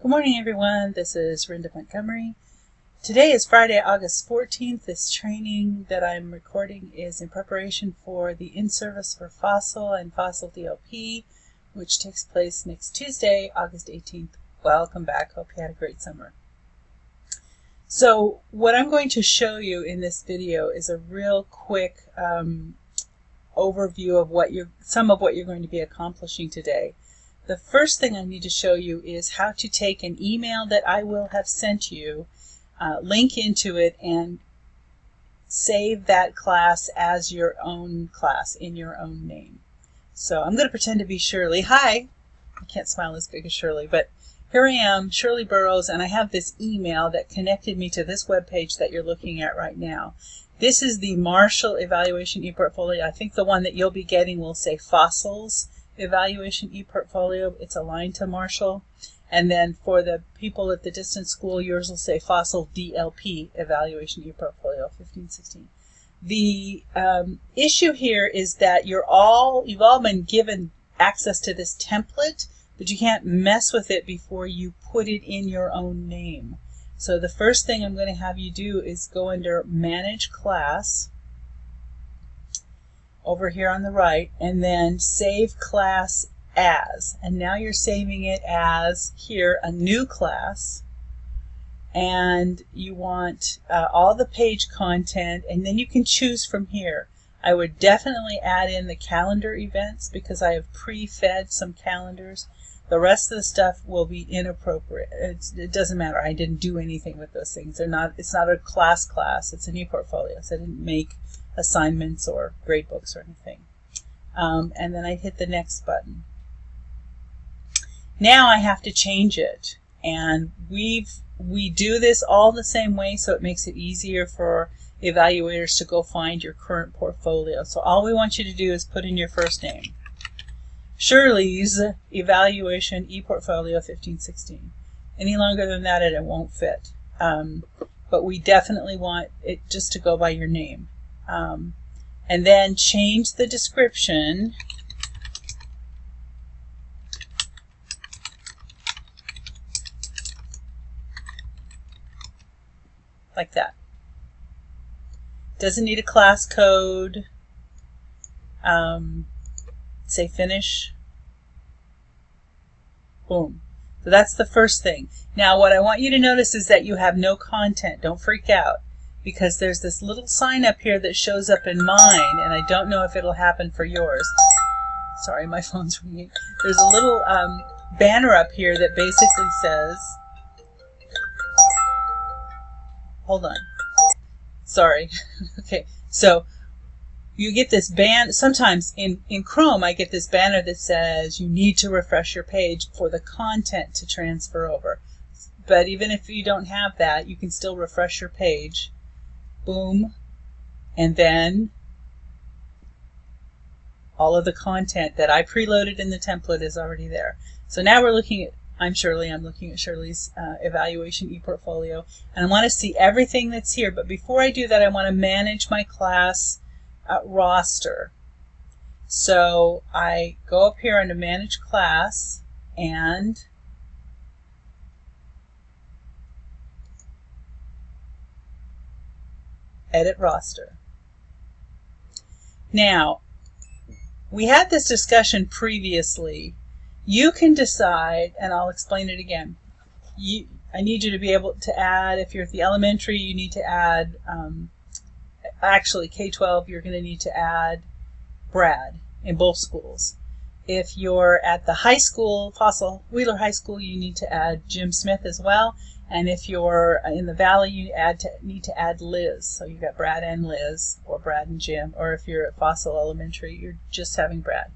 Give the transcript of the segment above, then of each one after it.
Good morning, everyone. This is Rhonda Montgomery. Today is Friday, August 14th. This training that I'm recording is in preparation for the in-service for Fossil and Fossil DLP, which takes place next Tuesday, August 18th. Welcome back. Hope you had a great summer. So what I'm going to show you in this video is a real quick overview of some of what you're going to be accomplishing today. The first thing I need to show you is how to take an email that I will have sent you, link into it, and save that class as your own class in your own name. So I'm going to pretend to be Shirley. Hi! I can't smile as big as Shirley, but here I am, Shirley Burrows, and I have this email that connected me to this web page that you're looking at right now. This is the Marshall Evaluation ePortfolio. I think the one that you'll be getting will say Fossils Evaluation ePortfolio. It's aligned to Marshall. And then for the people at the distance school, yours will say Fossil DLP Evaluation ePortfolio 1516. The issue here is that you've all been given access to this template, but you can't mess with it before you put it in your own name. So the first thing I'm going to have you do is go under Manage Class over here on the right, and then Save Class As. And now you're saving it as, here, a new class. And you want all the page content, and then you can choose from here. I would definitely add in the calendar events because I have pre-fed some calendars. The rest of the stuff will be inappropriate. It doesn't matter. I didn't do anything with those things. It's not a class. It's an ePortfolio, so I didn't make assignments or grade books or anything. And then I hit the next button. Now I have to change it, and we do this all the same way, so it makes it easier for evaluators to go find your current portfolio. So all we want you to do is put in your first name. Shirley's Evaluation ePortfolio 1516. Any longer than that and it won't fit. But we definitely want it just to go by your name. And then change the description like that. Doesn't need a class code. Say finish. Boom. So that's the first thing. Now what I want you to notice is that you have no content. Don't freak out, because there's this little sign up here that shows up in mine, and I don't know if it'll happen for yours. Sorry, my phone's ringing. There's a little banner up here that basically says, hold on. Sorry. Okay, so you get this sometimes in Chrome I get this banner that says you need to refresh your page for the content to transfer over. But even if you don't have that, you can still refresh your page. Boom. And then all of the content that I preloaded in the template is already there. So now we're looking at, I'm Shirley, I'm looking at Shirley's Evaluation ePortfolio, and I want to see everything that's here. But before I do that, I want to manage my class roster. So I go up here under Manage Class and Edit Roster. Now, we had this discussion previously. You can decide, and I'll explain it again. I need you to be able to add, if you're at the elementary, you need to add, actually K-12, you're going to need to add Brad in both schools. If you're at the high school, Fossil Wheeler High School, you need to add Jim Smith as well. And if you're in the Valley, you need to add Liz. So you've got Brad and Liz, or Brad and Jim. Or if you're at Fossil Elementary, you're just having Brad.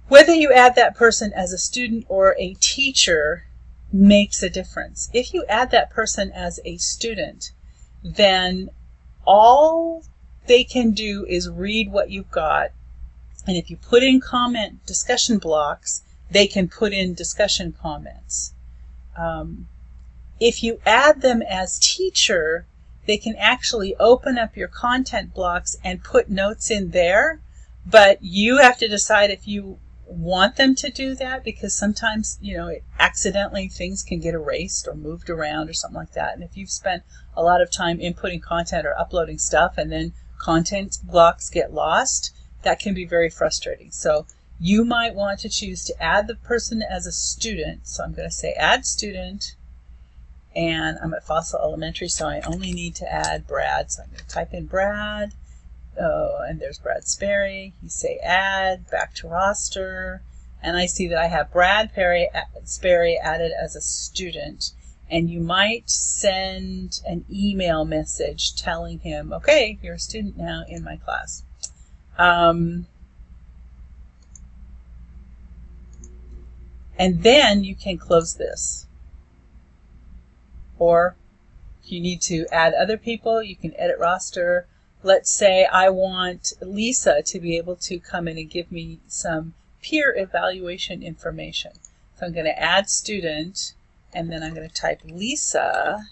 Whether you add that person as a student or a teacher makes a difference. If you add that person as a student, then all they can do is read what you've got. And if you put in comment discussion blocks, they can put in discussion comments. If you add them as teacher, they can actually open up your content blocks and put notes in there, but you have to decide if you want them to do that because sometimes, accidentally things can get erased or moved around or something like that. And if you've spent a lot of time inputting content or uploading stuff and then content blocks get lost, that can be very frustrating. So you might want to choose to add the person as a student. So I'm going to say add student, and I'm at Fossil Elementary, so I only need to add Brad. So I'm going to type in Brad. Oh, and there's Brad Sperry. You say add, back to roster, and I see that I have Brad Sperry added as a student. And you might send an email message telling him, okay, you're a student now in my class. And then you can close this. Or if you need to add other people, you can edit roster. Let's say I want Lisa to be able to come in and give me some peer evaluation information. So I'm going to add student, and then I'm going to type Lisa,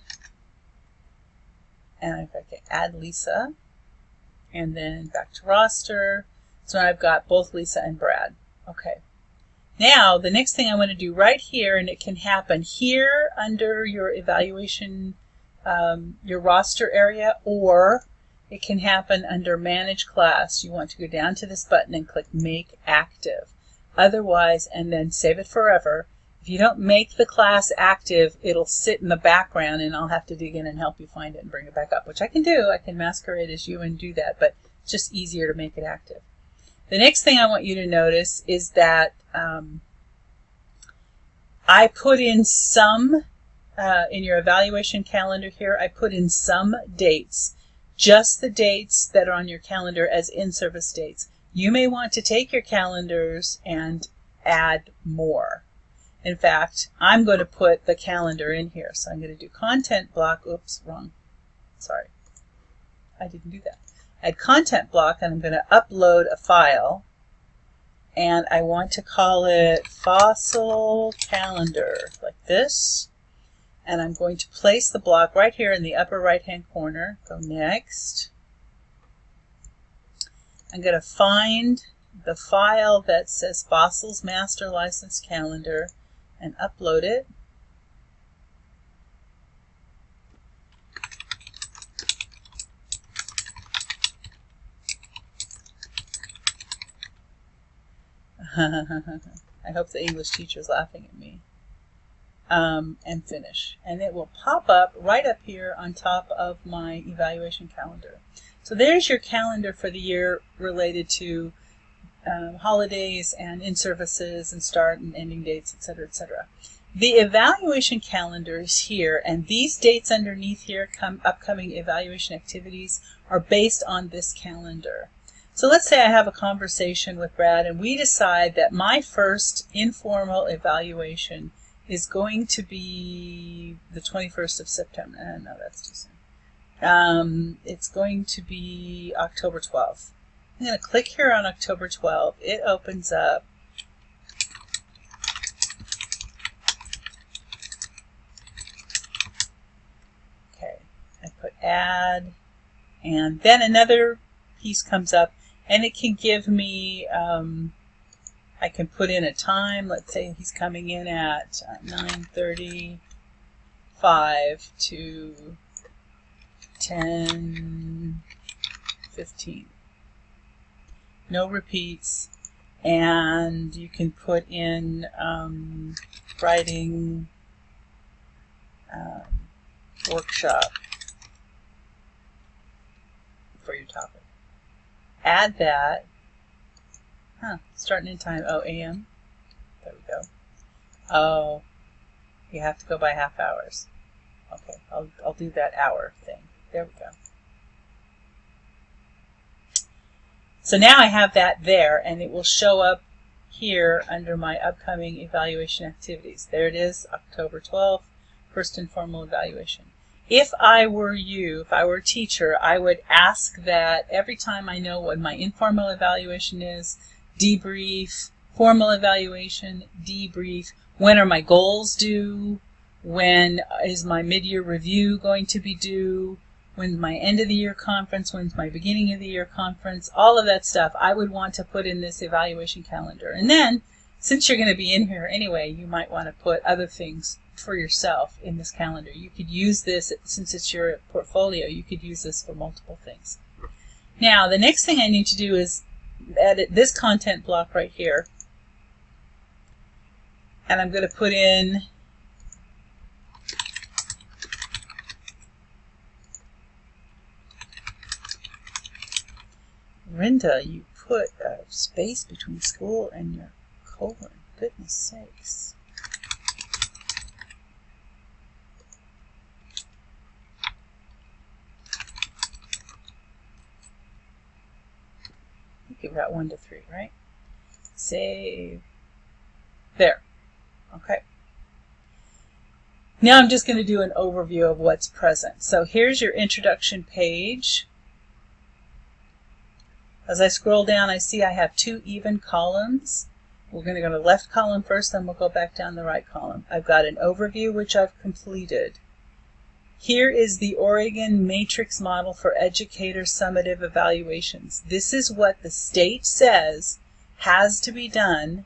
and I'm going to add Lisa, and then back to roster. So I've got both Lisa and Brad. Okay. Now the next thing I want to do right here, and it can happen here under your evaluation, your roster area, or it can happen under Manage Class. You want to go down to this button and click Make Active. Otherwise, and then save it forever. If you don't make the class active, it'll sit in the background and I'll have to dig in and help you find it and bring it back up, which I can do. I can masquerade as you and do that, but it's just easier to make it active. The next thing I want you to notice is that I put in some, in your evaluation calendar here, I put in some dates. Just the dates that are on your calendar as in-service dates. You may want to take your calendars and add more. In fact, I'm going to put the calendar in here. So I'm going to do content block. Oops, wrong. Sorry. I didn't do that. Add content block, and I'm going to upload a file. And I want to call it Fossil Calendar, like this. And I'm going to place the block right here in the upper right-hand corner. Go next. I'm going to find the file that says Fossils Master License Calendar and upload it. I hope the English teacher is laughing at me. And finish. And it will pop up right up here on top of my evaluation calendar. So there's your calendar for the year related to holidays and in-services and start and ending dates, etc., etc. The evaluation calendar is here, and these dates underneath here, upcoming evaluation activities, are based on this calendar. So let's say I have a conversation with Brad, and we decide that my first informal evaluation is going to be the 21st of September. No, that's too soon. It's going to be October 12th. I'm going to click here on October 12th. It opens up. Okay, I put add, and then another piece comes up, and it can give me, I can put in a time. Let's say he's coming in at 9:35 to 10:15. No repeats. And you can put in writing workshop for your topic. Add that. Starting in time. Oh, AM. There we go. Oh, you have to go by half hours. Okay, I'll do that hour thing. There we go. So now I have that there, and it will show up here under my upcoming evaluation activities. There it is, October 12th, first informal evaluation. If I were you, if I were a teacher, I would ask that every time I know what my informal evaluation is, debrief, formal evaluation, debrief, when are my goals due, when is my mid-year review going to be due, when's my end of the year conference, when's my beginning of the year conference, all of that stuff I would want to put in this evaluation calendar. And then since you're going to be in here anyway, you might want to put other things for yourself in this calendar. You could use this, since it's your portfolio, you could use this for multiple things. Now, the next thing I need to do is edit this content block right here. And I'm going to put in Rinda, you put a space between school and your colon. Goodness sakes. I think you've got 1 to 3, right? Save. There. Okay. Now I'm just going to do an overview of what's present. So here's your introduction page. As I scroll down, I see I have 2 even columns. We're going to go to the left column first, then we'll go back down the right column. I've got an overview, which I've completed. Here is the Oregon Matrix Model for Educator Summative Evaluations. This is what the state says has to be done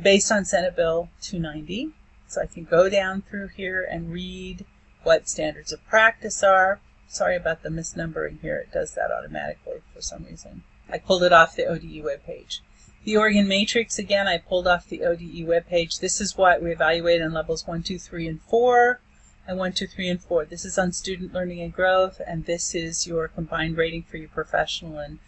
based on Senate Bill 290. So I can go down through here and read what standards of practice are. Sorry about the misnumbering here. It does that automatically for some reason. I pulled it off the ODE webpage. The Oregon Matrix, again, I pulled off the ODE webpage. This is what we evaluate on levels 1, 2, 3, and 4, and 1, 2, 3, and 4. This is on student learning and growth, and this is your combined rating for your professional and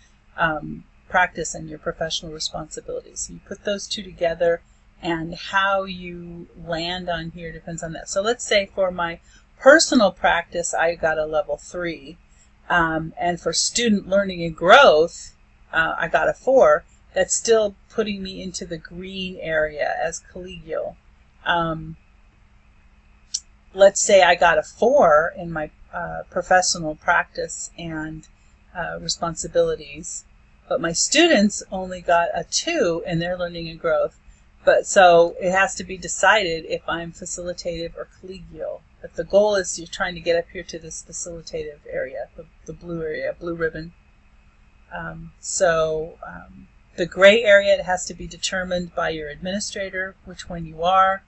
practice and your professional responsibilities. So you put those two together, and how you land on here depends on that. So let's say for my personal practice, I got a level 3, and for student learning and growth, I got a 4. That's still putting me into the green area as collegial. Let's say I got a 4 in my professional practice and responsibilities, but my students only got a 2 in their learning and growth. But so it has to be decided if I'm facilitative or collegial. But the goal is you're trying to get up here to this facilitative area, the blue area, blue ribbon. The gray area, it has to be determined by your administrator, which one you are.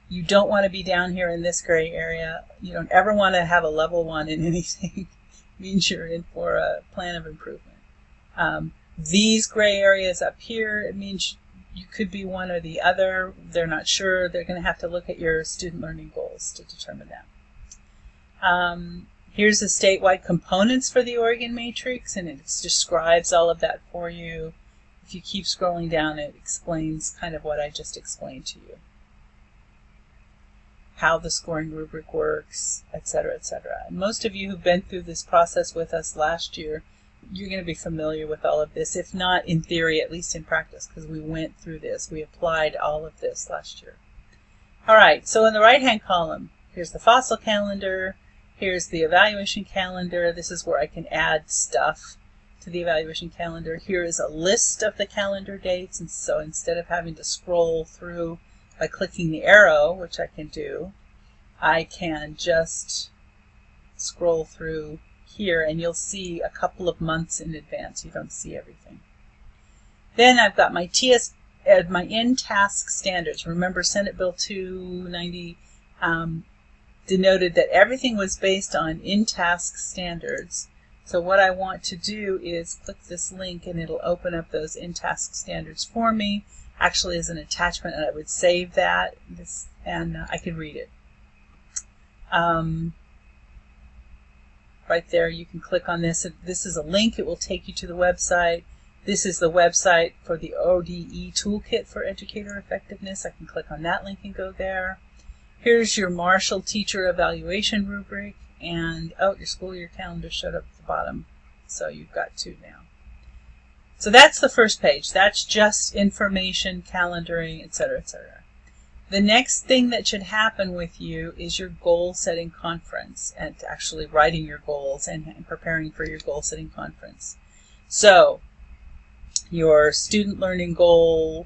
You don't want to be down here in this gray area. You don't ever want to have a level 1 in anything. It means you're in for a plan of improvement. These gray areas up here, it means you could be one or the other. They're not sure. They're going to have to look at your student learning goals to determine that. Here's the statewide components for the Oregon Matrix, and it describes all of that for you. If you keep scrolling down, it explains kind of what I just explained to you. How the scoring rubric works, etc., etc. And most of you who've been through this process with us last year, you're going to be familiar with all of this, if not in theory, at least in practice, because we went through this. We applied all of this last year. All right, so in the right-hand column, here's the fossil calendar. Here's the evaluation calendar. This is where I can add stuff to the evaluation calendar. Here is a list of the calendar dates, and so instead of having to scroll through by clicking the arrow, which I can do, I can just scroll through here, and you'll see a couple of months in advance. You don't see everything. Then I've got my my in-task standards. Remember, Senate Bill 290 denoted that everything was based on in-task standards. So what I want to do is click this link, and it'll open up those in-task standards for me, actually as an attachment, and I would save that, and I can read it. Right there, you can click on this. This is a link. It will take you to the website. This is the website for the ODE Toolkit for Educator Effectiveness. I can click on that link and go there. Here's your Marshall Teacher Evaluation rubric, and oh, your school year calendar showed up at the bottom, so you've got 2 now. So that's the first page. That's just information, calendaring, etc., etc. The next thing that should happen with you is your goal-setting conference, and actually writing your goals and preparing for your goal-setting conference. So your student learning goal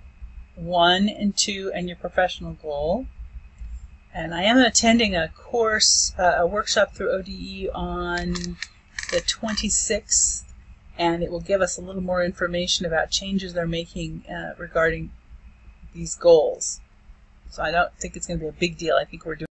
1 and 2 and your professional goal. And I am attending a course, a workshop through ODE on the 26th, and it will give us a little more information about changes they're making regarding these goals. So I don't think it's going to be a big deal. I think we're doing